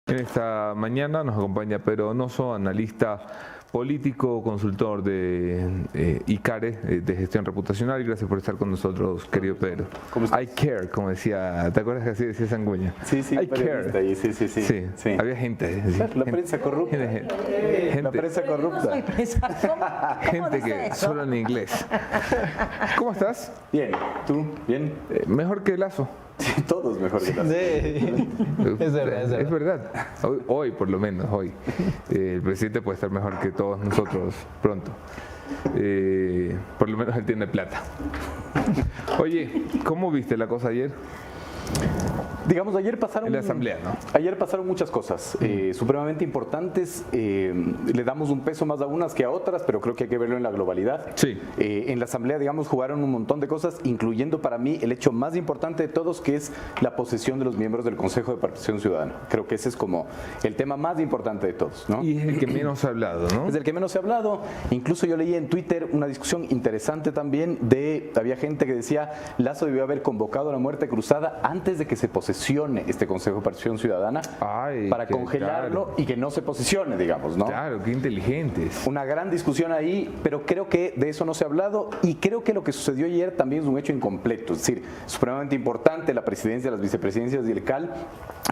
En esta mañana nos acompaña Pedro Donoso, analista político, consultor de ICARE, de gestión reputacional. Gracias por estar con nosotros, querido Pedro. I care, como decía, ¿te acuerdas que así decía Sanguña? Sí, sí, I care. Sí. Había gente. Claro, la prensa corrupta. La prensa corrupta. Gente que solo en inglés. ¿Cómo estás? Bien, ¿tú? ¿Bien? Mejor que Lazo. Sí, todos mejor que Lazo. Es verdad. Hoy, por lo menos, hoy. El presidente puede estar mejor que todos nosotros pronto. Por lo menos él tiene plata. Oye, ¿cómo viste la cosa ayer? Digamos, ayer pasaron... En la asamblea, ¿no? Ayer pasaron muchas cosas supremamente importantes. Le damos un peso más a unas que a otras, pero creo que hay que verlo en la globalidad. Sí. En la asamblea, digamos, jugaron un montón de cosas, incluyendo para mí el hecho más importante de todos, que es la posesión de los miembros del Consejo de Participación Ciudadana. Creo que ese es como el tema más importante de todos, ¿no? Y es el que menos se ha hablado, ¿no? Es el que menos se ha hablado. Incluso yo leí en Twitter una discusión interesante también había gente que decía, Lazo debió haber convocado a la muerte cruzada antes de que se posesione este Consejo de Participación Ciudadana para congelarlo, claro, y que no se posicione, digamos, ¿no? Claro, qué inteligentes. Una gran discusión ahí, pero creo que de eso no se ha hablado y creo que lo que sucedió ayer también es un hecho incompleto, es decir, supremamente importante la presidencia, las vicepresidencias y el CAL,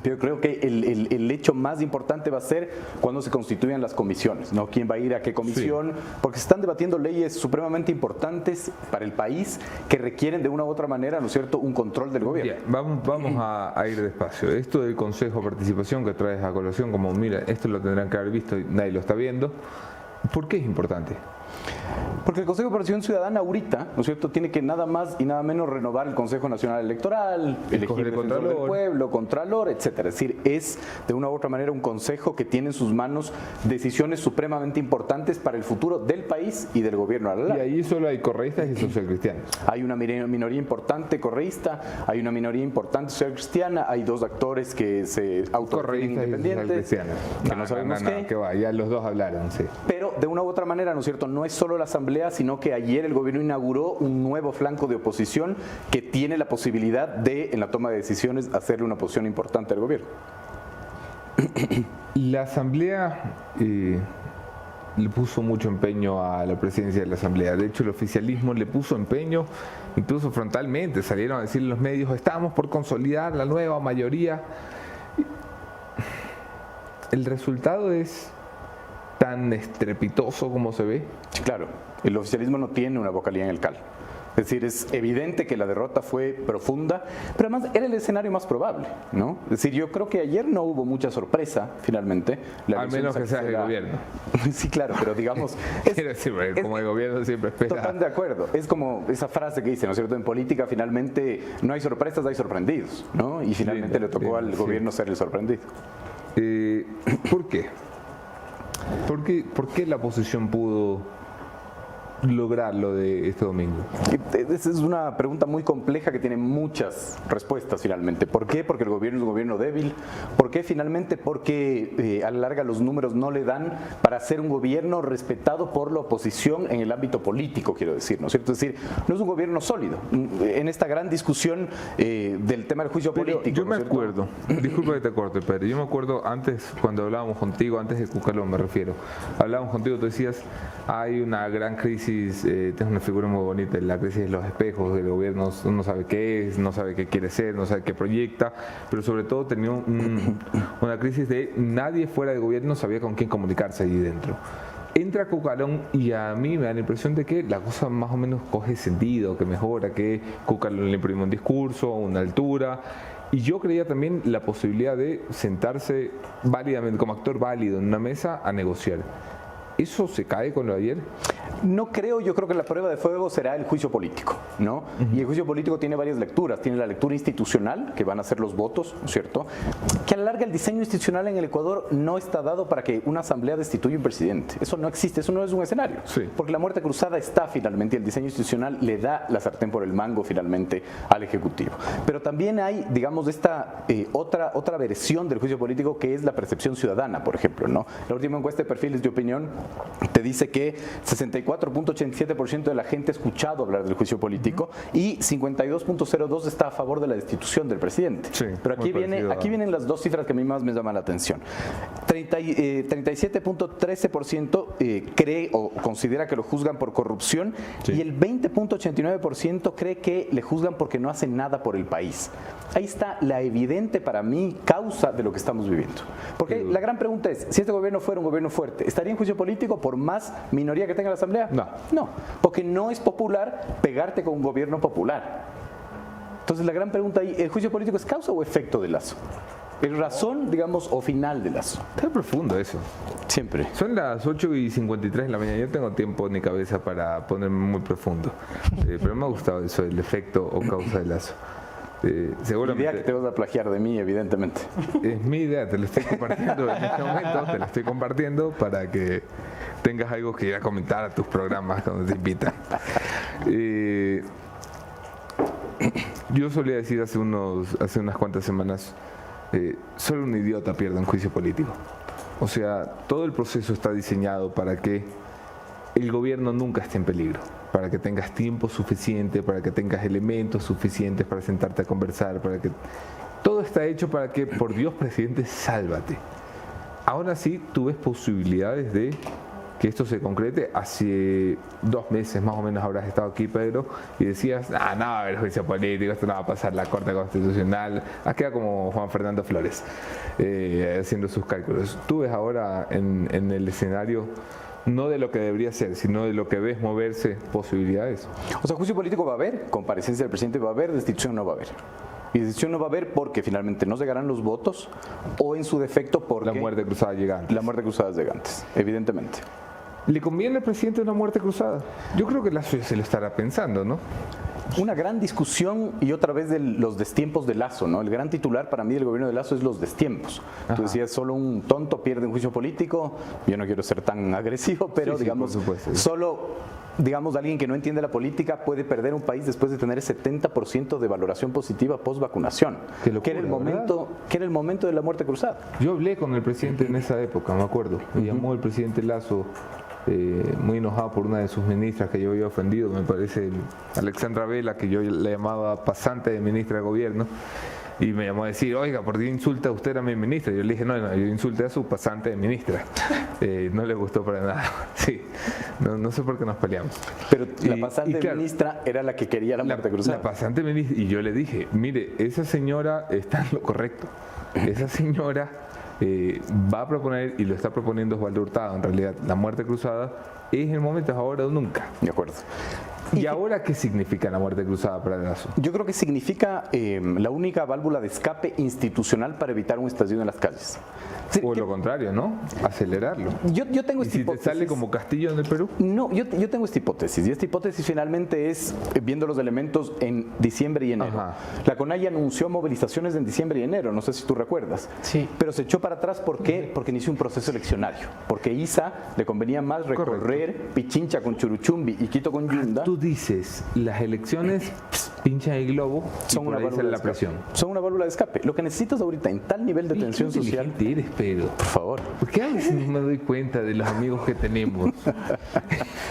pero creo que el hecho más importante va a ser cuando se constituyan las comisiones, ¿no? ¿Quién va a ir a qué comisión? Sí. Porque se están debatiendo leyes supremamente importantes para el país que requieren de una u otra manera, ¿no es cierto?, un control del gobierno. Bien, vamos a ir despacio. Esto del Consejo de Participación que traes a colación, como mira, esto lo tendrán que haber visto y nadie lo está viendo. ¿Por qué es importante? Porque el Consejo de Participación Ciudadana ahorita, ¿no es cierto?, tiene que nada más y nada menos renovar el Consejo Nacional Electoral, elegir defensor del pueblo, contralor, etcétera. Es decir, es de una u otra manera un consejo que tiene en sus manos decisiones supremamente importantes para el futuro del país y del gobierno a la larga. Y ahí solo hay correístas y socialcristianos. Hay una minoría importante correísta, hay una minoría importante socialcristiana, hay dos actores que se autodefinen independientes, que no sabemos qué. Que va, ya los dos hablaron, sí. Pero de una u otra manera, ¿no es cierto?, no es solo la asamblea, sino que ayer el gobierno inauguró un nuevo flanco de oposición que tiene la posibilidad de, en la toma de decisiones, hacerle una oposición importante al gobierno. La asamblea le puso mucho empeño a la presidencia de la asamblea. De hecho, el oficialismo le puso empeño, incluso frontalmente. Salieron a decir en los medios, estamos por consolidar la nueva mayoría. El resultado es tan estrepitoso como se ve. Sí, claro, el oficialismo no tiene una vocalía en el CAL. Es decir, es evidente que la derrota fue profunda, pero además era el escenario más probable, ¿no? Es decir, yo creo que ayer no hubo mucha sorpresa, finalmente. Al menos que sea el gobierno. Sí, claro, pero digamos... Quiero decir, como el gobierno siempre espera... Totalmente de acuerdo. Es como esa frase que dice, ¿no es cierto? En política, finalmente, no hay sorpresas, hay sorprendidos, ¿no? Y finalmente le tocó al gobierno ser el sorprendido. ¿Por qué? ¿Por qué la oposición pudo lograr lo de este domingo? Esa es una pregunta muy compleja que tiene muchas respuestas finalmente. ¿Por qué? Porque el gobierno es un gobierno débil. ¿Por qué? Finalmente porque a la larga los números no le dan para ser un gobierno respetado por la oposición en el ámbito político, quiero decir, ¿no es cierto? Es decir, no es un gobierno sólido. En esta gran discusión del tema del juicio político. Yo me acuerdo, disculpa que te corte, pero yo me acuerdo antes, cuando hablábamos contigo, antes de Cucalón me refiero, hablábamos contigo, tú decías, hay una gran crisis, tienes una figura muy bonita, la crisis de los espejos, del gobierno no sabe qué es, no sabe qué quiere ser, no sabe qué proyecta, pero sobre todo tenía una crisis de nadie fuera del gobierno sabía con quién comunicarse allí dentro. Entra Cucalón y a mí me da la impresión de que la cosa más o menos coge sentido, que mejora, que Cucalón le imprime un discurso, una altura. Y yo creía también la posibilidad de sentarse válidamente, como actor válido en una mesa, a negociar. ¿Eso se cae con lo de ayer? No creo, yo creo que la prueba de fuego será el juicio político, ¿no? Y el juicio político tiene varias lecturas. Tiene la lectura institucional, que van a ser los votos, ¿no es cierto? Que a la larga el diseño institucional en el Ecuador no está dado para que una asamblea destituya un presidente. Eso no existe, eso no es un escenario. Sí. Porque la muerte cruzada está finalmente y el diseño institucional le da la sartén por el mango finalmente al Ejecutivo. Pero también hay, digamos, esta otra versión del juicio político que es la percepción ciudadana, por ejemplo, ¿no? La última encuesta de perfiles de opinión te dice que 64 84.87% de la gente ha escuchado hablar del juicio político y 52.02% está a favor de la destitución del presidente. Sí, pero aquí vienen las dos cifras que a mí más me llaman la atención. 37.13% cree o considera que lo juzgan por corrupción, sí, y el 20.89% cree que le juzgan porque no hacen nada por el país. Ahí está la evidente para mí causa de lo que estamos viviendo. Porque la gran pregunta es, si este gobierno fuera un gobierno fuerte, ¿estaría en juicio político por más minoría que tenga la Asamblea? No, porque no es popular pegarte con un gobierno popular. Entonces la gran pregunta ahí, ¿el juicio político es causa o efecto de Lazo? ¿Es razón, digamos, o final de Lazo? Está profundo eso. Siempre. Son las 8:53 de la mañana. Yo tengo tiempo ni cabeza para ponerme muy profundo. Pero me ha gustado eso, el efecto o causa de Lazo. Seguramente. Idea que te vas a plagiar de mí, evidentemente. Es mi idea, te la estoy compartiendo en este momento, te la estoy compartiendo para que tengas algo que ir a comentar a tus programas cuando te invitan. Yo solía decir hace unas cuantas semanas, solo un idiota pierde un juicio político. O sea, todo el proceso está diseñado para que el gobierno nunca esté en peligro, para que tengas tiempo suficiente, para que tengas elementos suficientes para sentarte a conversar, para que todo está hecho para que, por Dios, presidente, sálvate. Ahora sí, tú ves posibilidades de que esto se concrete. Hace 2 meses más o menos habrás estado aquí, Pedro, y decías, no va a haber juicio político, esto no va a pasar la Corte Constitucional. Has quedado como Juan Fernando Flores, haciendo sus cálculos. Tú ves ahora en el escenario, no de lo que debería ser, sino de lo que ves moverse, posibilidades. O sea, juicio político va a haber, comparecencia del presidente va a haber, destitución no va a haber. Y destitución no va a haber porque finalmente no llegarán los votos, o en su defecto porque... La muerte cruzada llega antes. La muerte cruzada llega antes, evidentemente. ¿Le conviene al presidente una muerte cruzada? Yo creo que Lazo se lo estará pensando, ¿no? Una gran discusión y otra vez de los destiempos de Lazo, ¿no? El gran titular para mí del gobierno de Lazo es los destiempos. Tú decías, solo un tonto pierde un juicio político. Yo no quiero ser tan agresivo, pero sí, digamos, por supuesto, sí. Solo... Digamos, alguien que no entiende la política puede perder un país después de tener el 70% de valoración positiva post vacunación, que era el momento de la muerte cruzada. Yo hablé con el presidente en esa época, me acuerdo. Me llamó el presidente Lazo, muy enojado por una de sus ministras que yo había ofendido, me parece Alexandra Vela, que yo la llamaba pasante de ministra de gobierno. Y me llamó a decir, oiga, ¿por qué insulta usted a mi ministra? Yo le dije, no, yo insulté a su pasante de ministra. No le gustó para nada. Sí, no sé por qué nos peleamos. Pero la pasante de ministra era la que quería la muerte cruzada. La pasante ministra, y yo le dije, mire, esa señora está en lo correcto. Esa señora va a proponer, y lo está proponiendo Osvaldo Hurtado, en realidad, la muerte cruzada. Es el momento, es ahora o nunca. De acuerdo. ¿Y ahora qué significa la muerte cruzada para Lazo? Yo creo que significa la única válvula de escape institucional para evitar un estallido en las calles. O lo contrario, ¿no? Acelerarlo. Yo tengo esta hipótesis. ¿Y si te sale como Castillo en el Perú? No, yo tengo esta hipótesis. Y esta hipótesis finalmente es, viendo los elementos en diciembre y enero. Ajá. La CONAIE anunció movilizaciones en diciembre y enero, no sé si tú recuerdas. Sí. Pero se echó para atrás, ¿por qué? Porque inició un proceso eleccionario. Porque ISA le convenía más recorrer Pichincha con Churuchumbi y Quito con Yunda. Tú dices, las elecciones pinchan el globo son una válvula de escape. Son una válvula de escape. Lo que necesitas ahorita en tal nivel de tensión social. Eres, Pedro. Por favor. ¿Por qué a veces no me doy cuenta de los amigos que tenemos?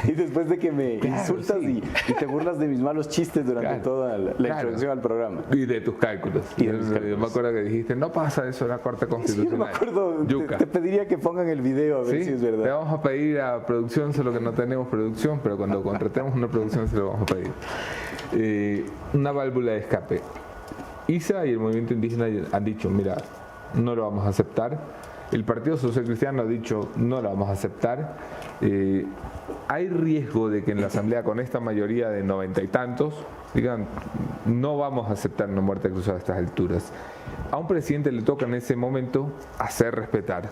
Y después de que me insultas y te burlas de mis malos chistes durante toda la introducción al programa. Y de tus cálculos. Me acuerdo que dijiste, no pasa eso en la Corte Constitucional. Sí, me acuerdo. Te pediría que pongan el video a ver si es verdad. Le vamos a pedir a producción, solo que no tenemos producción, pero cuando contratemos una producción se lo vamos a pedir. Una válvula de escape. ISA y el movimiento indígena han dicho, mira, no lo vamos a aceptar. El Partido Social Cristiano ha dicho, no lo vamos a aceptar. Hay riesgo de que en la Asamblea, con esta mayoría de 90 y tantos, digan, no vamos a aceptar una muerte cruzada a estas alturas. A un presidente le toca en ese momento hacer respetar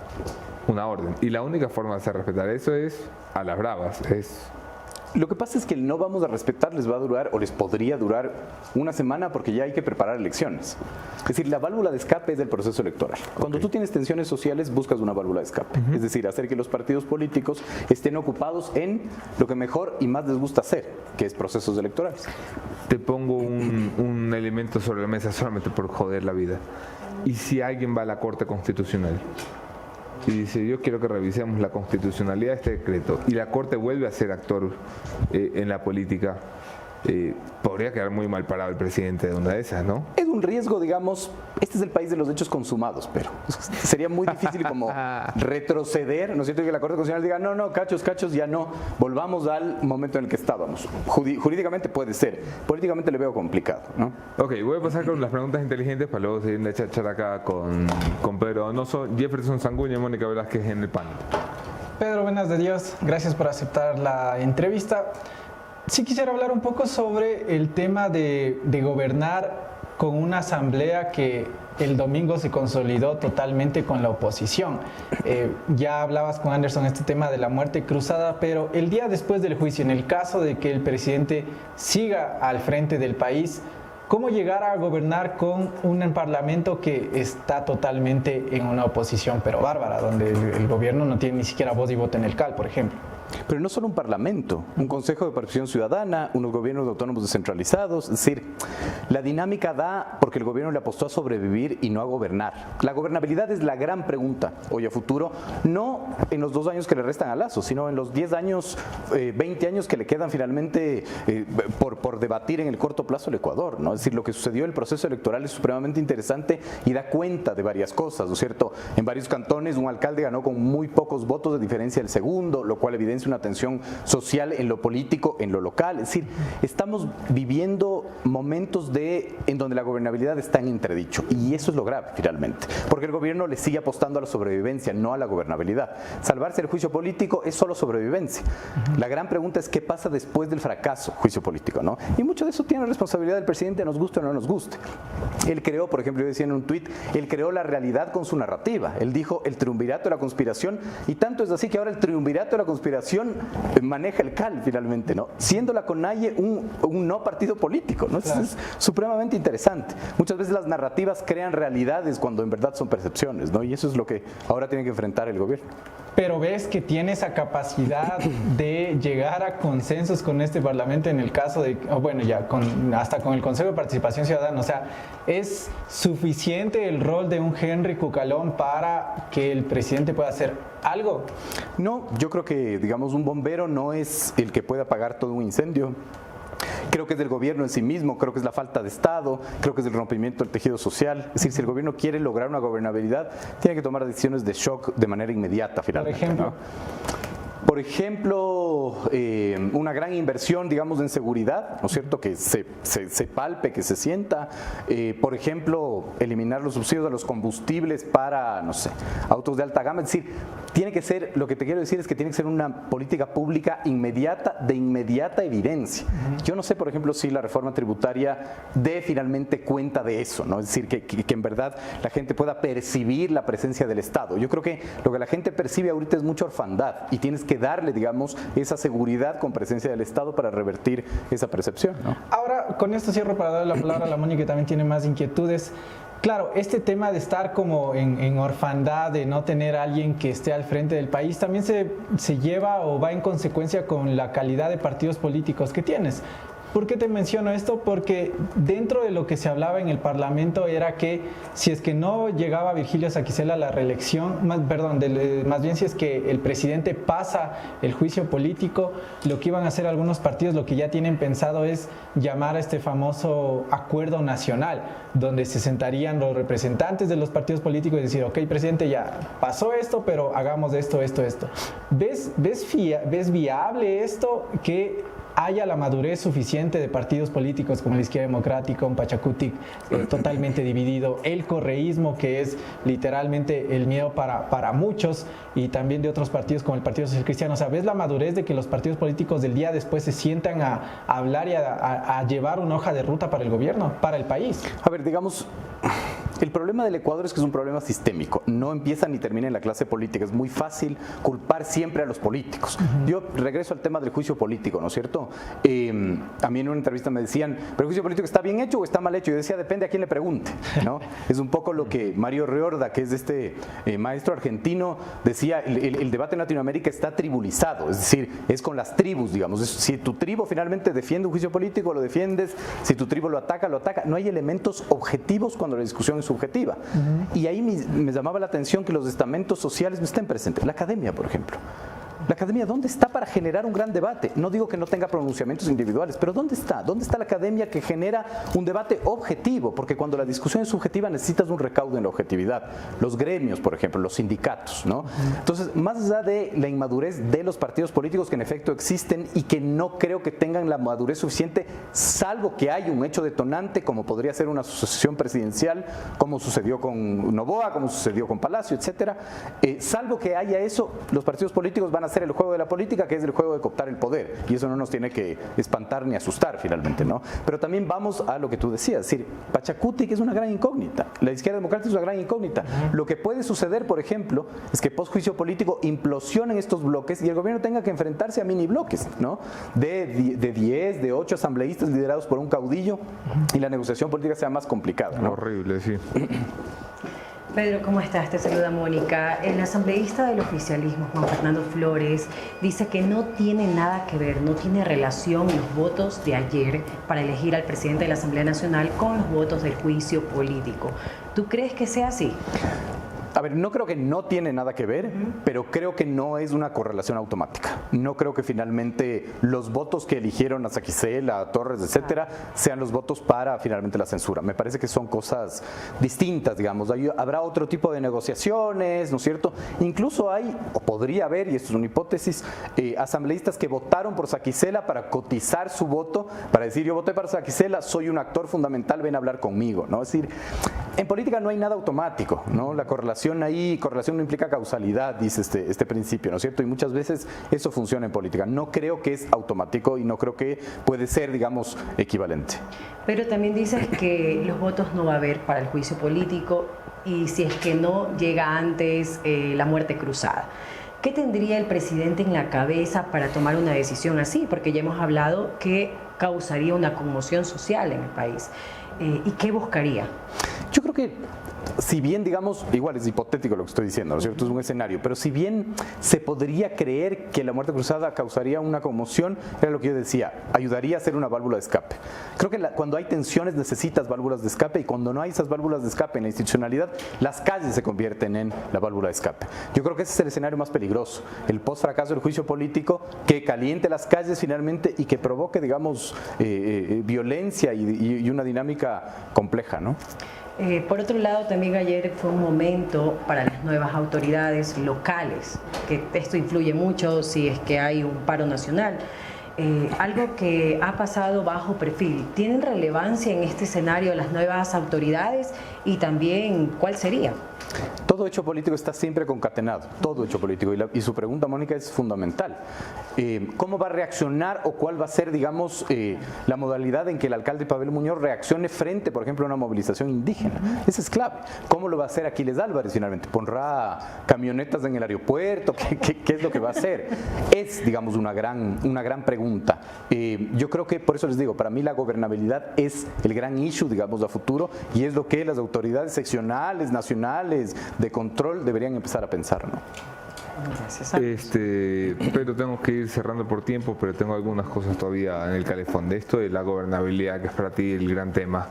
una orden. Y la única forma de hacer respetar eso es a las bravas, Lo que pasa es que el no vamos a respetar les va a durar, o les podría durar, una semana, porque ya hay que preparar elecciones. Es decir, la válvula de escape es del proceso electoral. Cuando tú tienes tensiones sociales, buscas una válvula de escape. Es decir, hacer que los partidos políticos estén ocupados en lo que mejor y más les gusta hacer, que es procesos electorales. Te pongo un elemento sobre la mesa solamente por joder la vida. ¿Y si alguien va a la Corte Constitucional? y dice, yo quiero que revisemos la constitucionalidad de este decreto, y la Corte vuelve a ser actor en la política, podría quedar muy mal parado el presidente de una de esas, ¿no? Es un riesgo, digamos, este es el país de los hechos consumados, pero sería muy difícil como retroceder, ¿no es cierto? Que la Corte Constitucional diga, no, cachos, ya no, volvamos al momento en el que estábamos. Jurídicamente puede ser, políticamente le veo complicado, ¿no? Ok, voy a pasar con las preguntas inteligentes para luego seguir la charla acá con Pedro Donoso, Jefferson Sanguña y Mónica Velázquez en el panel. Pedro, buenas de Dios, gracias por aceptar la entrevista. Sí quisiera hablar un poco sobre el tema de gobernar con una asamblea que el domingo se consolidó totalmente con la oposición. Ya hablabas con Anderson este tema de la muerte cruzada, pero el día después del juicio, en el caso de que el presidente siga al frente del país, ¿cómo llegar a gobernar con un parlamento que está totalmente en una oposición pero bárbara, donde el gobierno no tiene ni siquiera voz y voto en el CAL, por ejemplo? Pero no solo un parlamento, un consejo de participación ciudadana, unos gobiernos autónomos descentralizados, es decir, la dinámica da porque el gobierno le apostó a sobrevivir y no a gobernar. La gobernabilidad es la gran pregunta hoy a futuro, no en los 2 años que le restan a Lasso, sino en los 10 años, 20 años que le quedan finalmente por debatir en el corto plazo el Ecuador, ¿no? Es decir, lo que sucedió en el proceso electoral es supremamente interesante y da cuenta de varias cosas, ¿no es cierto? En varios cantones un alcalde ganó con muy pocos votos de diferencia del segundo, lo cual evidencia una tensión social en lo político, en lo local. Es decir, estamos viviendo momentos en donde la gobernabilidad está en entredicho y eso es lo grave finalmente, porque el gobierno le sigue apostando a la sobrevivencia, no a la gobernabilidad. Salvarse del juicio político es solo sobrevivencia. La gran pregunta es qué pasa después del fracaso juicio político, ¿no? Y mucho de eso tiene responsabilidad del presidente, nos guste o no nos guste. Él creó, por ejemplo, yo decía en un tuit, él creó la realidad con su narrativa. Él dijo el triunvirato de la conspiración y tanto es así que ahora el triunvirato de la conspiración maneja el CAL finalmente, ¿no? Siendo la CONAIE un no partido político, ¿no? Claro. Es supremamente interesante. Muchas veces las narrativas crean realidades cuando en verdad son percepciones, ¿no? Y eso es lo que ahora tiene que enfrentar el gobierno. Pero ves que tiene esa capacidad de llegar a consensos con este Parlamento en el caso de, bueno, ya hasta con el Consejo de Participación Ciudadana. O sea, ¿es suficiente el rol de un Henry Cucalón para que el presidente pueda hacer algo? No, yo creo que, digamos, un bombero no es el que puede apagar todo un incendio. Creo que es del gobierno en sí mismo, creo que es la falta de Estado, creo que es el rompimiento del tejido social. Es decir, si el gobierno quiere lograr una gobernabilidad, tiene que tomar decisiones de shock de manera inmediata, finalmente. Por ejemplo, ¿no? Por ejemplo, una gran inversión, digamos, en seguridad, ¿no es cierto? Que se palpe, que se sienta. Por ejemplo, eliminar los subsidios a los combustibles para, no sé, autos de alta gama. Es decir, tiene que ser, lo que te quiero decir es que tiene que ser una política pública inmediata, de inmediata evidencia. Yo no sé, por ejemplo, si la reforma tributaria dé finalmente cuenta de eso, ¿no? Es decir, que en verdad la gente pueda percibir la presencia del Estado. Yo creo que lo que la gente percibe ahorita es mucha orfandad y tienes que darle, digamos, esa seguridad con presencia del Estado para revertir esa percepción, ¿no? Ahora, con esto cierro para darle la palabra a la Mónica, que también tiene más inquietudes. Claro, este tema de estar como en orfandad, de no tener a alguien que esté al frente del país, también se lleva o va en consecuencia con la calidad de partidos políticos que tienes. ¿Por qué te menciono esto? Porque dentro de lo que se hablaba en el Parlamento era que si es que no llegaba Virgilio Saquicela a la reelección, más bien si es que el presidente pasa el juicio político, lo que iban a hacer algunos partidos, lo que ya tienen pensado es llamar a este famoso acuerdo nacional, donde se sentarían los representantes de los partidos políticos y decir, ok, presidente, ya pasó esto, pero hagamos esto. ¿Ves viable esto que haya la madurez suficiente de partidos políticos como la Izquierda Democrática, un Pachacutic totalmente dividido, el correísmo, que es literalmente el miedo para muchos, y también de otros partidos como el Partido Social Cristiano? O sea, ¿ves la madurez de que los partidos políticos del día después se sientan a hablar y a llevar una hoja de ruta para el gobierno, para el país? A ver, digamos, el problema del Ecuador es que es un problema sistémico, no empieza ni termina en la clase política, es muy fácil culpar siempre a los políticos. Yo regreso al tema del juicio político, ¿no es cierto? A mí en una entrevista me decían, ¿pero el juicio político está bien hecho o está mal hecho? Yo decía, depende a quién le pregunte, ¿no? Es un poco lo que Mario Riorda, que es este maestro argentino, decía, el debate en Latinoamérica está tribulizado, es decir, es con las tribus, digamos. Si tu tribu finalmente defiende un juicio político, lo defiendes, si tu tribu lo ataca, no hay elementos objetivos cuando la discusión es subjetiva. Y ahí me llamaba la atención que los estamentos sociales no estén presentes. La academia, por ejemplo. La academia, ¿dónde está para generar un gran debate? No digo que no tenga pronunciamientos individuales, pero ¿dónde está? ¿Dónde está la academia que genera un debate objetivo? Porque cuando la discusión es subjetiva necesitas un recaudo en la objetividad. Los gremios, por ejemplo, los sindicatos, ¿no? Entonces, más allá de la inmadurez de los partidos políticos que en efecto existen y que no creo que tengan la madurez suficiente, salvo que haya un hecho detonante, como podría ser una sucesión presidencial, como sucedió con Noboa, como sucedió con Palacio, etcétera, salvo que haya eso, los partidos políticos van a hacer el juego de la política, que es el juego de cooptar el poder, y eso no nos tiene que espantar ni asustar finalmente, ¿no? Pero también vamos a lo que tú decías, es decir, Pachacuti, que es una gran incógnita, la izquierda democrática es una gran incógnita. Lo que puede suceder, por ejemplo, es que post-juicio político implosionen estos bloques y el gobierno tenga que enfrentarse a mini bloques, ¿no? De 10, de 8 asambleístas liderados por un caudillo y la negociación política sea más complicada, ¿no? Horrible, sí. Pedro, ¿cómo estás? Te saluda Mónica. El asambleísta del oficialismo, Juan Fernando Flores, dice que no tiene nada que ver, no tiene relación los votos de ayer para elegir al presidente de la Asamblea Nacional con los votos del juicio político. ¿Tú crees que sea así? A ver, no creo que no tiene nada que ver, pero creo que no es una correlación automática. No creo que finalmente los votos que eligieron a Saquicel, a Torres, etcétera, sean los votos para finalmente la censura. Me parece que son cosas distintas, digamos. Habrá otro tipo de negociaciones, ¿no es cierto? Incluso hay, o podría haber, y esto es una hipótesis, asambleístas que votaron por Saquicela para cotizar su voto, para decir, yo voté para Saquicela, soy un actor fundamental, ven a hablar conmigo, ¿no? Es decir, en política no hay nada automático, ¿no? La correlación no implica causalidad, dice este principio, ¿no es cierto? Y muchas veces eso funciona en política. No creo que es automático y no creo que puede ser, digamos, equivalente. Pero también dices que los votos no va a haber para el juicio político y si es que no llega antes la muerte cruzada. ¿Qué tendría el presidente en la cabeza para tomar una decisión así? Porque ya hemos hablado que causaría una conmoción social en el país. ¿Y qué buscaría? Yo creo que si bien, digamos, igual es hipotético lo que estoy diciendo, ¿no es cierto? Es un escenario, pero si bien se podría creer que la muerte cruzada causaría una conmoción, era lo que yo decía, ayudaría a ser una válvula de escape. Creo que cuando hay tensiones necesitas válvulas de escape y cuando no hay esas válvulas de escape en la institucionalidad, las calles se convierten en la válvula de escape. Yo creo que ese es el escenario más peligroso, el post-fracaso del juicio político que caliente las calles finalmente y que provoque, digamos, violencia y una dinámica compleja, ¿no? Por otro lado, también ayer fue un momento para las nuevas autoridades locales, que esto influye mucho si es que hay un paro nacional. Algo que ha pasado bajo perfil. ¿Tienen relevancia en este escenario las nuevas autoridades? Y también, ¿cuál sería? Todo hecho político está siempre concatenado, todo hecho político. Y su pregunta, Mónica, es fundamental. ¿Cómo va a reaccionar o cuál va a ser, digamos, la modalidad en que el alcalde Pavel Muñoz reaccione frente, por ejemplo, a una movilización indígena? Esa es clave. ¿Cómo lo va a hacer Aquiles Álvarez finalmente? ¿Pondrá camionetas en el aeropuerto? ¿Qué es lo que va a hacer? Es, digamos, una gran pregunta. Yo creo que, por eso les digo, para mí la gobernabilidad es el gran issue, digamos, a futuro y es lo que las autoridades seccionales, nacionales, de control deberían empezar a pensar, ¿no? Pero tengo que ir cerrando por tiempo, pero tengo algunas cosas todavía en el calefón de esto de la gobernabilidad, que es para ti el gran tema.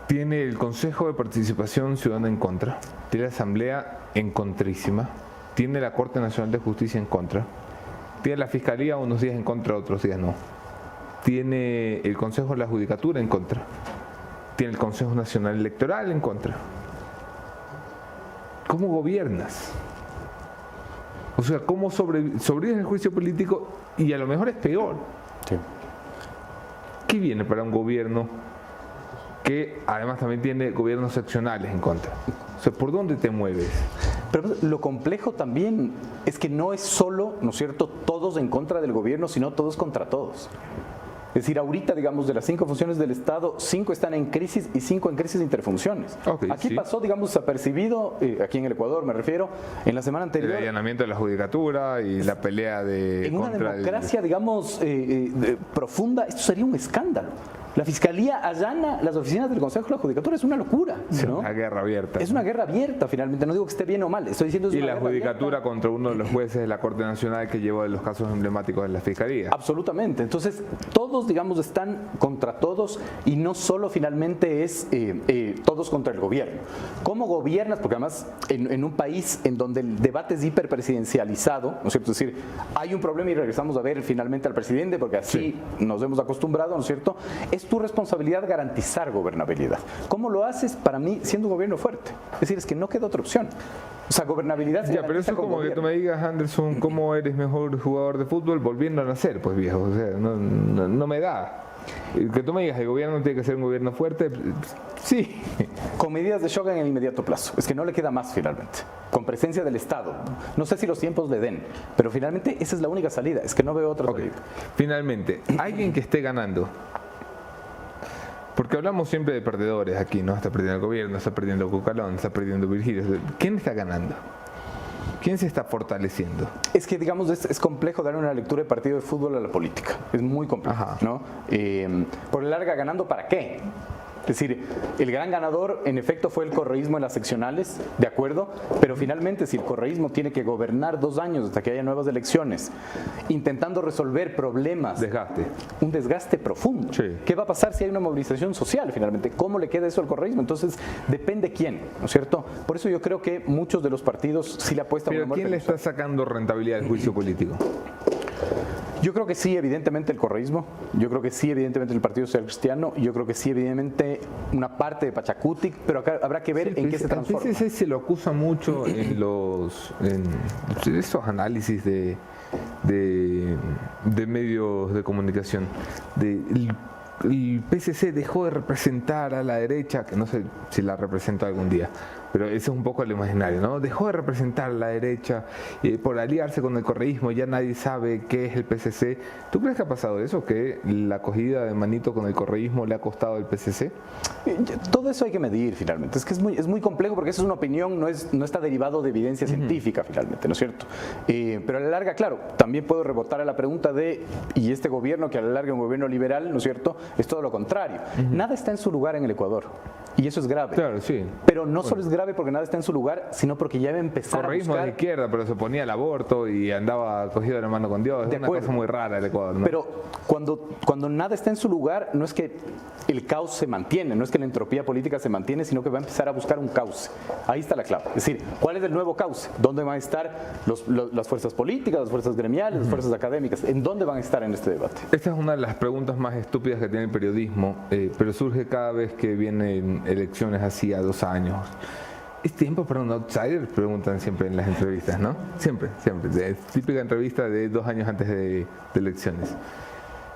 Tiene el Consejo de Participación Ciudadana en contra, tiene la Asamblea en contrísima, tiene la Corte Nacional de Justicia en contra, tiene la Fiscalía unos días en contra, otros días no, tiene el Consejo de la Judicatura en contra, tiene el Consejo Nacional Electoral en contra. ¿Cómo gobiernas? O sea, ¿cómo sobrevives el juicio político? Y a lo mejor es peor. Sí. ¿Qué viene para un gobierno que además también tiene gobiernos seccionales en contra? O sea, ¿por dónde te mueves? Pero lo complejo también es que no es solo, ¿no es cierto?, todos en contra del gobierno, sino todos contra todos. Es decir, ahorita, digamos, de las 5 funciones del Estado, 5 están en crisis y 5 en crisis de interfunciones. Okay, aquí sí. pasó, digamos, desapercibido, aquí en el Ecuador me refiero, en la semana anterior. El allanamiento de la judicatura y la pelea de... En una democracia, digamos, profunda, esto sería un escándalo. La Fiscalía allana las oficinas del Consejo de la Judicatura, es una locura. ¿no? Una guerra abierta. Es una guerra abierta, finalmente. No digo que esté bien o mal, estoy diciendo es Y una la guerra judicatura abierta. contra uno de los jueces de la Corte Nacional que llevó los casos emblemáticos de la Fiscalía. Absolutamente. Entonces, todos, digamos, están contra todos y no solo finalmente es todos contra el gobierno. ¿Cómo gobiernas? Porque además, en un país en donde el debate es hiperpresidencializado, ¿no es cierto? Es decir, hay un problema y regresamos a ver finalmente al presidente porque así nos hemos acostumbrado, ¿no es cierto? Es tu responsabilidad garantizar gobernabilidad. ¿Cómo lo haces? Para mí, siendo un gobierno fuerte. Es decir, es que no queda otra opción. O sea, gobernabilidad se Ya, pero garantiza eso con como que tú gobierno. me digas, Anderson, ¿cómo eres mejor jugador de fútbol volviendo a nacer? Pues viejo, o sea, no me da. Que tú me digas, el gobierno tiene que ser un gobierno fuerte, sí. Con medidas de shock en el inmediato plazo. Es que no le queda más finalmente. Con presencia del Estado. No sé si los tiempos le den, pero finalmente esa es la única salida. Es que no veo otra Ok. salida. Finalmente, alguien que esté ganando. Porque hablamos siempre de perdedores aquí, ¿no? Está perdiendo el gobierno, está perdiendo Cucalón, está perdiendo Virgilio. ¿Quién está ganando? ¿Quién se está fortaleciendo? Es que, digamos, es complejo darle una lectura de partido de fútbol a la política. Es muy complejo, Ajá. ¿no? Por larga, ¿ganando para qué? Es decir, el gran ganador, en efecto, fue el correísmo en las seccionales, ¿de acuerdo? Pero finalmente, si el correísmo tiene que gobernar 2 años hasta que haya nuevas elecciones, intentando resolver problemas, Desgaste. un desgaste profundo. Sí. ¿Qué va a pasar si hay una movilización social finalmente? ¿Cómo le queda eso al correísmo? Entonces, depende quién, ¿no es cierto? Por eso yo creo que muchos de los partidos sí le apuestan a Pero una muerte ¿quién le cruzada. está sacando rentabilidad al juicio político? Yo creo que sí, evidentemente el correísmo, yo creo que sí, evidentemente el Partido Social Cristiano, yo creo que sí, evidentemente una parte de Pachacutic, pero acá habrá que ver en qué se A transforma. veces se lo acusa mucho en esos análisis de medios de comunicación. El PCC dejó de representar a la derecha, que no sé si la representó algún día, pero ese es un poco el imaginario, ¿no? Dejó de representar a la derecha por aliarse con el correísmo, ya nadie sabe qué es el PCC. ¿Tú crees que ha pasado eso? ¿Que la acogida de manito con el correísmo le ha costado al PCC? Todo eso hay que medir finalmente. Es que es muy complejo porque eso es una opinión, no está derivado de evidencia científica finalmente, ¿no es cierto? Pero a la larga, claro, también puedo rebotar a la pregunta y este gobierno que a la larga es un gobierno liberal, ¿no es cierto? Es todo lo contrario. Nada está en su lugar en el Ecuador y eso es grave. Claro, sí. Pero no solo es grave porque nada está en su lugar, sino porque ya va a empezar a Correísmo de buscar... la izquierda, pero se oponía al aborto y andaba cogido de la mano con Dios. Es De una acuerdo. cosa muy rara el Ecuador, ¿no? Pero cuando nada está en su lugar, no es que el caos se mantiene, no es que la entropía política se mantiene, sino que va a empezar a buscar un cauce. Ahí está la clave. Es decir, ¿cuál es el nuevo cauce? ¿Dónde van a estar las fuerzas políticas, las fuerzas gremiales, las fuerzas académicas? ¿En dónde van a estar en este debate? Esta es una de las preguntas más estúpidas que tiene el periodismo, pero surge cada vez que vienen elecciones así a 2 años. ¿Es tiempo para un outsider? Preguntan siempre en las entrevistas, ¿no? Siempre, siempre. Es típica entrevista de 2 años antes de elecciones.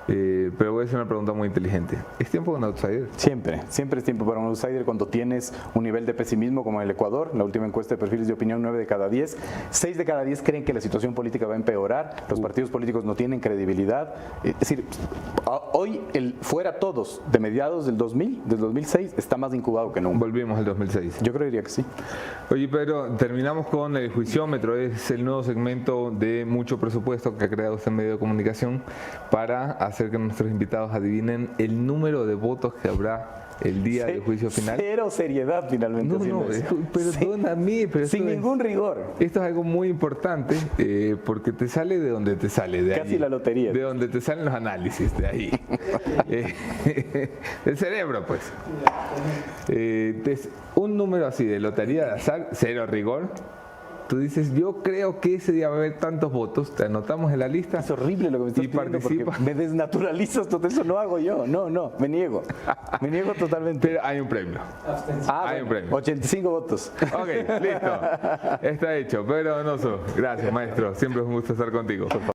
Pero voy a hacer una pregunta muy inteligente. ¿Es tiempo para un outsider? Siempre es tiempo para un outsider cuando tienes un nivel de pesimismo como en el Ecuador. La última encuesta de perfiles de opinión, 9 de cada 10. 6 de cada 10 creen que la situación política va a empeorar. Los partidos políticos no tienen credibilidad. Es decir, hoy el fuera todos de mediados del 2000, del 2006, está más incubado que nunca. Volvimos al 2006. Yo creería que sí. Oye, Pedro, terminamos con el juiciómetro. Es el nuevo segmento de mucho presupuesto que ha creado este medio de comunicación para hacer que nuestros invitados adivinen el número de votos que habrá el día del juicio final. Cero seriedad finalmente. No, haciendo eso. perdóname, pero Sin esto ningún rigor. Esto es algo muy importante porque te sale de donde te sale, de Casi allí, la lotería. de donde te salen los análisis, de ahí. El cerebro, pues. Un número así de lotería de azar, cero rigor. Tú dices, yo creo que ese día va a haber tantos votos, te anotamos en la lista. Es horrible lo que me estás Y pidiendo porque participa. me desnaturalizas todo eso, no hago yo. No, me niego. Me niego totalmente. Pero hay un premio. Hay un premio. 85 votos. Ok, listo. Está hecho. Pedro Donoso, gracias, maestro. Siempre es un gusto estar contigo.